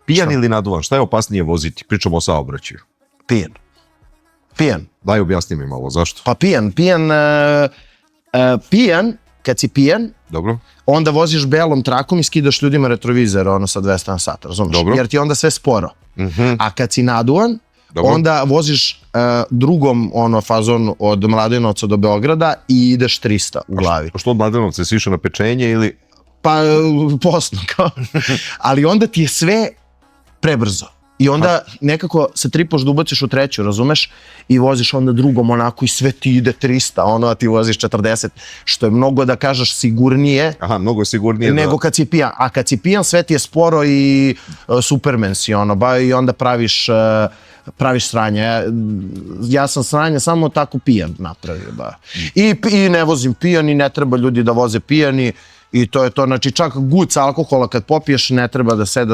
Pijan ili naduvan, šta je opasnije voziti? Pričamo o saobraćaju. Pijan. Daj objasni mi malo, zašto? Pa pijan, kad si pijan, Dobro. onda voziš belom trakom i skidaš ljudima retrovizor sa 200 na sat, razumiješ? Dobro. Jer ti je onda sve sporo. A kad si naduvan, Dobro. onda voziš drugom fazon od Mladenovca do Beograda i ideš 300 u glavi. Što od Mladenovca si išao na pečenje ili... Pa posno kao. Ali onda ti je sve prebrzo. I onda nekako se tripoš da ubaciš u treću, razumeš? I voziš onda drugom onako i sve ti ide 300, a ti voziš 40, što je mnogo da kažeš sigurnije. Aha, mnogo je sigurnije nego kad si pijan. A kad si pijan sve ti je sporo i Superman si i onda praviš sranje. Ja sam sranje samo tako pijan napravio. I ne vozim pijan i ne treba ljudi da voze pijani i to je to. Znači čak guca alkohola kad popiješ ne treba da sedaš